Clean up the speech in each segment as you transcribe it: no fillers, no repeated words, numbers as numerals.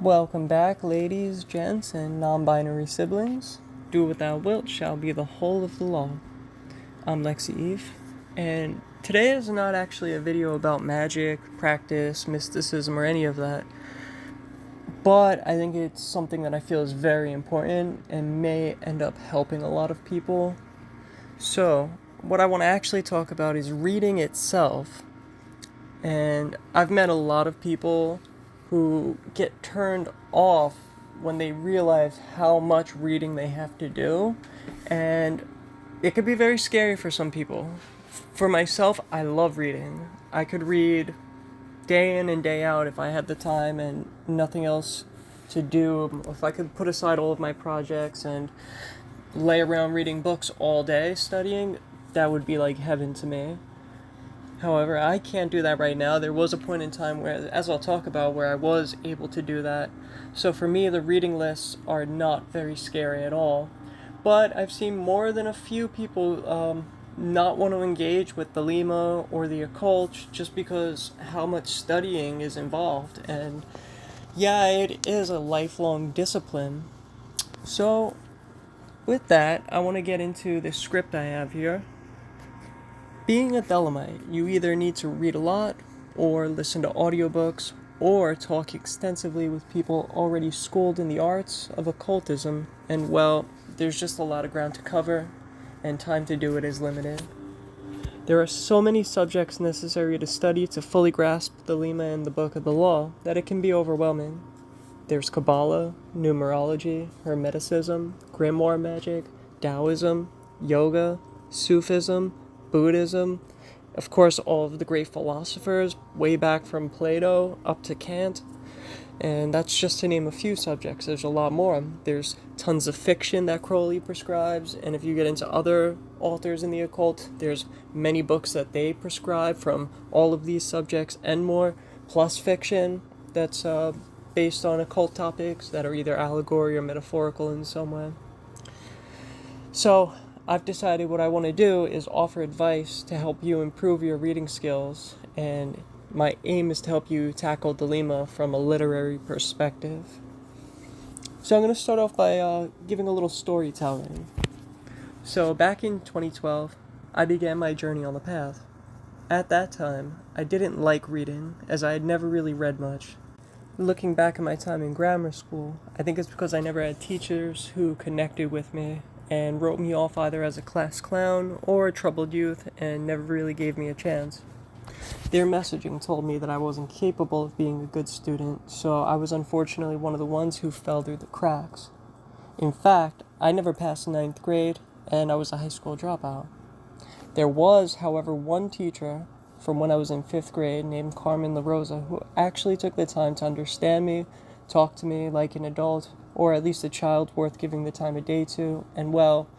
Welcome back, ladies, gents, and non-binary siblings. Do without wilt shall be the whole of the law. I'm Lexi Eve, and today is not actually a video about magic, practice, mysticism, or any of that, but I think it's something that I feel is very important and may end up helping a lot of people. So, what I want to actually talk about is reading itself, and I've met a lot of people who get turned off when they realize how much reading they have to do, and it could be very scary for some people. For myself, I love reading. I could read day in and day out if I had the time and nothing else to do. If I could put aside all of my projects and lay around reading books all day studying, that would be like heaven to me. However, I can't do that right now. There was a point in time where, as I'll talk about, where I was able to do that. So for me, the reading lists are not very scary at all. But I've seen more than a few people not want to engage with the Thelema or the occult just because how much studying is involved. And yeah, it is a lifelong discipline. So with that, I want to get into the script I have here. Being a Thelemite, you either need to read a lot, or listen to audiobooks, or talk extensively with people already schooled in the arts of occultism, and well, there's just a lot of ground to cover, and time to do it is limited. There are so many subjects necessary to study to fully grasp the Thelema and the Book of the Law that it can be overwhelming. There's Kabbalah, numerology, Hermeticism, grimoire magic, Taoism, yoga, Sufism, Buddhism, of course all of the great philosophers, way back from Plato up to Kant, and that's just to name a few subjects. There's a lot more. There's tons of fiction that Crowley prescribes, and if you get into other authors in the occult, there's many books that they prescribe from all of these subjects and more, plus fiction that's based on occult topics that are either allegory or metaphorical in some way. So I've decided what I want to do is offer advice to help you improve your reading skills, and my aim is to help you tackle Thelema from a literary perspective. So I'm going to start off by giving a little storytelling. So back in 2012, I began my journey on the path. At that time, I didn't like reading, as I had never really read much. Looking back at my time in grammar school, I think it's because I never had teachers who connected with me and wrote me off either as a class clown or a troubled youth and never really gave me a chance. Their messaging told me that I wasn't capable of being a good student, so I was unfortunately one of the ones who fell through the cracks. In fact, I never passed 9th grade, and I was a high school dropout. There was, however, one teacher from when I was in 5th grade named Carmen La Rosa who actually took the time to understand me, talk to me like an adult, or at least a child worth giving the time of day to, and well,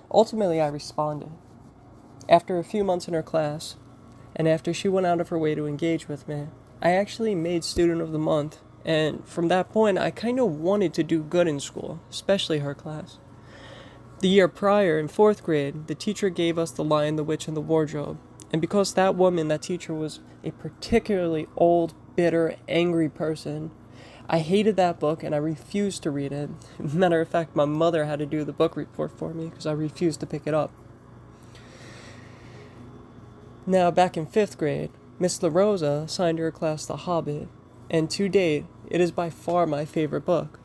ultimately I responded. After a few months in her class, and after she went out of her way to engage with me, I actually made Student of the Month, and from that point I kind of wanted to do good in school, especially her class. The year prior, in 4th grade, the teacher gave us The Lion, the Witch, and the Wardrobe, and because that teacher was a particularly old, bitter, angry person, I hated that book and I refused to read it. Matter of fact, my mother had to do the book report for me because I refused to pick it up. Now, back in 5th grade, Miss La Rosa assigned her class The Hobbit, and to date, it is by far my favorite book.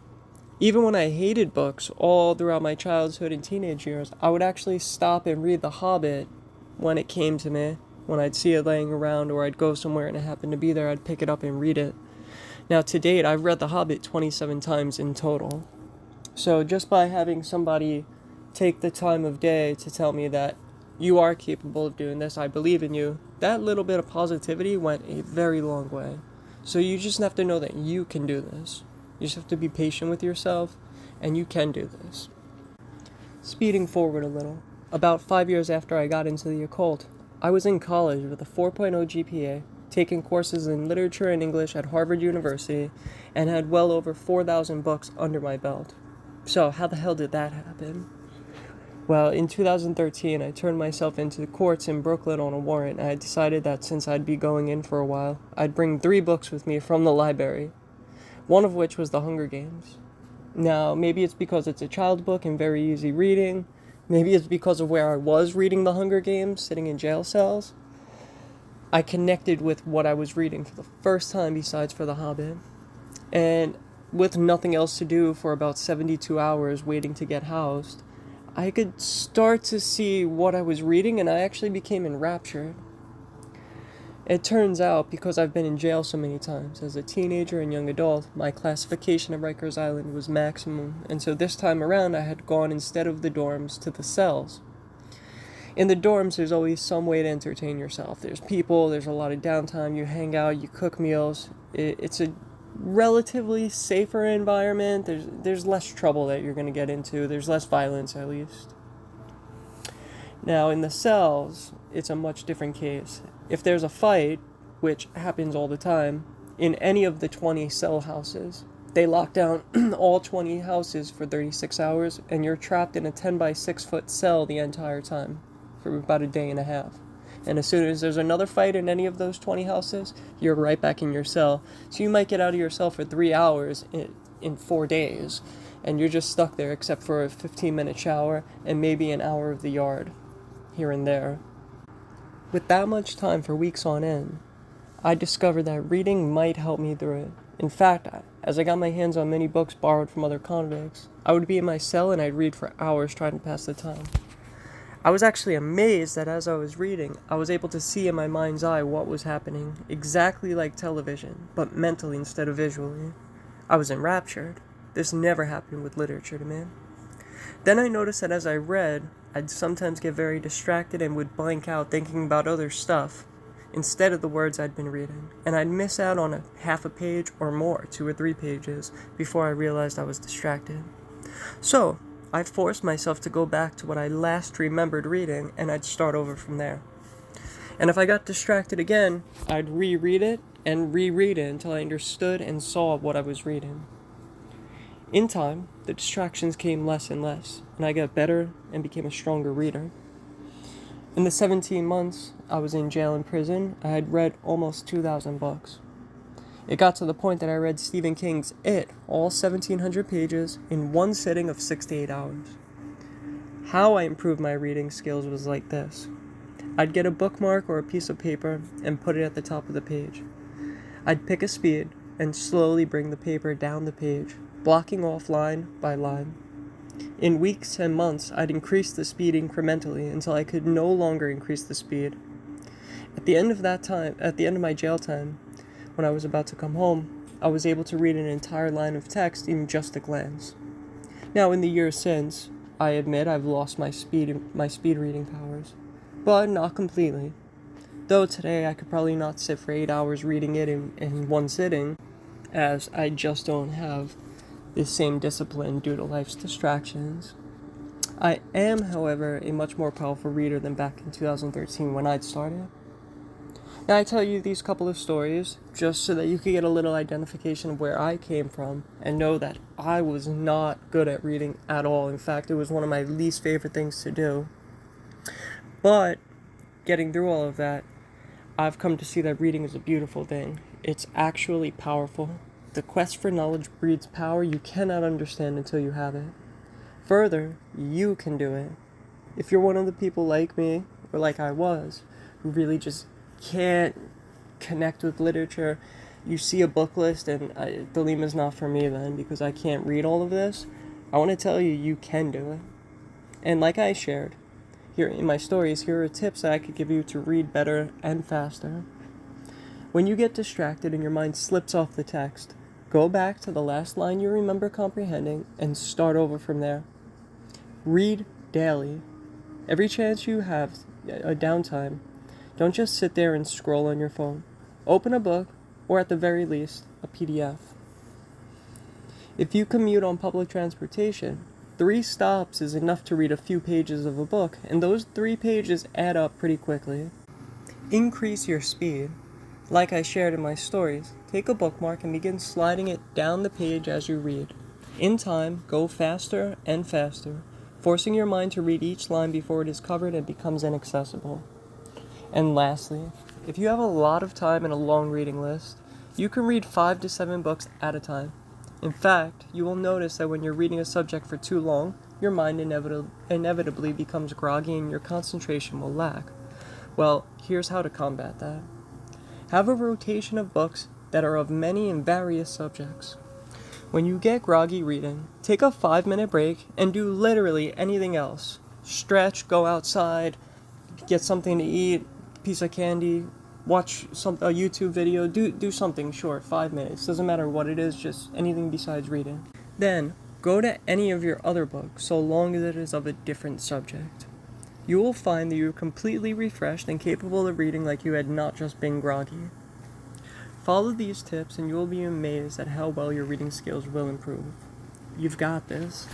Even when I hated books all throughout my childhood and teenage years, I would actually stop and read The Hobbit when it came to me. When I'd see it laying around or I'd go somewhere and it happened to be there, I'd pick it up and read it. Now, to date, I've read The Hobbit 27 times in total. So just by having somebody take the time of day to tell me that you are capable of doing this, I believe in you, that little bit of positivity went a very long way. So you just have to know that you can do this. You just have to be patient with yourself, and you can do this. Speeding forward a little, about 5 years after I got into the occult, I was in college with a 4.0 GPA, taking courses in literature and English at Harvard University, and had well over 4,000 books under my belt. So how the hell did that happen? Well, in 2013, I turned myself into the courts in Brooklyn on a warrant, and I decided that since I'd be going in for a while, I'd bring 3 books with me from the library. one of which was The Hunger Games. Now, maybe it's because it's a child's book and very easy reading. Maybe it's because of where I was reading The Hunger Games, sitting in jail cells. I connected with what I was reading for the first time besides for The Hobbit. And with nothing else to do for about 72 hours waiting to get housed, I could start to see what I was reading, and I actually became enraptured. It turns out, because I've been in jail so many times, as a teenager and young adult, my classification of Rikers Island was maximum, and so this time around I had gone instead of the dorms to the cells. In the dorms, there's always some way to entertain yourself. There's people, there's a lot of downtime, you hang out, you cook meals. It's a relatively safer environment. There's less trouble that you're going to get into. There's less violence, at least. Now, in the cells, it's a much different case. If there's a fight, which happens all the time, in any of the 20 cell houses, they lock down all 20 houses for 36 hours, and you're trapped in a 10 by 6 foot cell the entire time for about a day and a half. And as soon as there's another fight in any of those 20 houses, you're right back in your cell. So you might get out of your cell for 3 hours in 4 days, and you're just stuck there except for a 15-minute shower and maybe an hour of the yard here and there. With that much time for weeks on end, I discovered that reading might help me through it. In fact, as I got my hands on many books borrowed from other convicts, I would be in my cell and I'd read for hours trying to pass the time. I was actually amazed that as I was reading, I was able to see in my mind's eye what was happening, exactly like television, but mentally instead of visually. I was enraptured. This never happened with literature to me. Then I noticed that as I read, I'd sometimes get very distracted and would blank out thinking about other stuff instead of the words I'd been reading, and I'd miss out on a half a page or more, 2 or 3 pages, before I realized I was distracted. So, I forced myself to go back to what I last remembered reading, and I'd start over from there. And if I got distracted again, I'd reread it and reread it until I understood and saw what I was reading. In time, the distractions came less and less, and I got better and became a stronger reader. In the 17 months I was in jail and prison, I had read almost 2,000 books. It got to the point that I read Stephen King's It, all 1,700 pages, in one sitting of 6 to 8 hours. How I improved my reading skills was like this. I'd get a bookmark or a piece of paper and put it at the top of the page. I'd pick a speed and slowly bring the paper down the page, blocking off line by line. In weeks and months, I'd increase the speed incrementally until I could no longer increase the speed. At the end of my jail time, when I was about to come home, I was able to read an entire line of text in just a glance. Now, in the years since, I admit I've lost my speed reading powers, but not completely. Though today I could probably not sit for 8 hours reading it in one sitting, as I just don't have this same discipline due to life's distractions. I am, however, a much more powerful reader than back in 2013 when I'd started. Now I tell you these couple of stories just so that you could get a little identification of where I came from and know that I was not good at reading at all. In fact, it was one of my least favorite things to do. But getting through all of that, I've come to see that reading is a beautiful thing. It's actually powerful. The quest for knowledge breeds power you cannot understand until you have it. Further, you can do it. If you're one of the people like me, or like I was, who really just can't connect with literature, you see a book list and Thelema's not for me then because I can't read all of this, I want to tell you, you can do it. And like I shared here in my stories, here are tips that I could give you to read better and faster. When you get distracted and your mind slips off the text, go back to the last line you remember comprehending and start over from there. Read daily. Every chance you have a downtime, don't just sit there and scroll on your phone. Open a book, or at the very least, a PDF. If you commute on public transportation, 3 stops is enough to read a few pages of a book, and those 3 pages add up pretty quickly. Increase your speed. Like I shared in my stories, take a bookmark and begin sliding it down the page as you read. In time, go faster and faster, forcing your mind to read each line before it is covered and becomes inaccessible. And lastly, if you have a lot of time and a long reading list, You can read 5 to 7 books at a time. In fact, you will notice that when you're reading a subject for too long, your mind inevitably becomes groggy and your concentration will lack. Well, here's how to combat that. Have a rotation of books that are of many and various subjects. When you get groggy reading, take a 5-minute break and do literally anything else. Stretch, go outside, get something to eat, piece of candy, watch a YouTube video, do something short, 5 minutes. Doesn't matter what it is, just anything besides reading. Then, go to any of your other books, so long as it is of a different subject. You will find that you're completely refreshed and capable of reading like you had not just been groggy. Follow these tips and you will be amazed at how well your reading skills will improve. You've got this.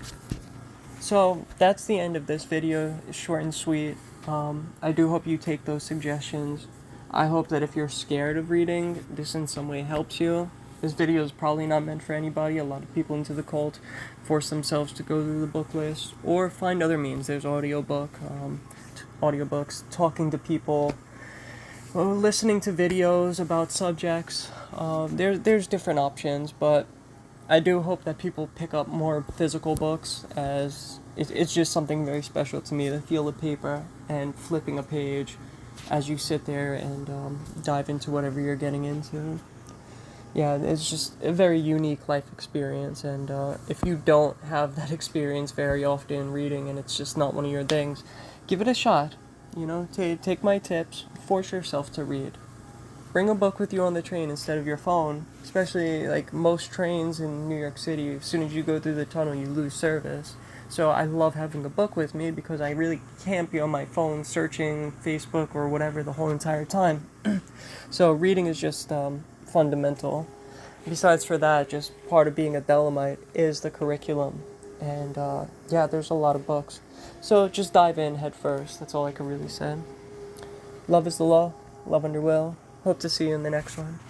So that's the end of this video. It's short and sweet. I do hope you take those suggestions. I hope that if you're scared of reading, this in some way helps you. This video is probably not meant for anybody. A lot of people into the cult force themselves to go through the book list or find other means. There's audiobooks, talking to people, listening to videos about subjects. There's different options, but I do hope that people pick up more physical books, as it's just something very special to me to feel the paper and flipping a page as you sit there and dive into whatever you're getting into. Yeah, it's just a very unique life experience, and if you don't have that experience very often reading and it's just not one of your things, give it a shot. You know, take my tips, force yourself to read. Bring a book with you on the train instead of your phone, especially like most trains in New York City. As soon as you go through the tunnel, you lose service. So I love having a book with me because I really can't be on my phone searching Facebook or whatever the whole entire time. So reading is just fundamental. Besides for that, just part of being a Thelemite is the curriculum. And yeah, there's a lot of books. So just dive in head first. That's all I can really say. Love is the law. Love under will. Hope to see you in the next one.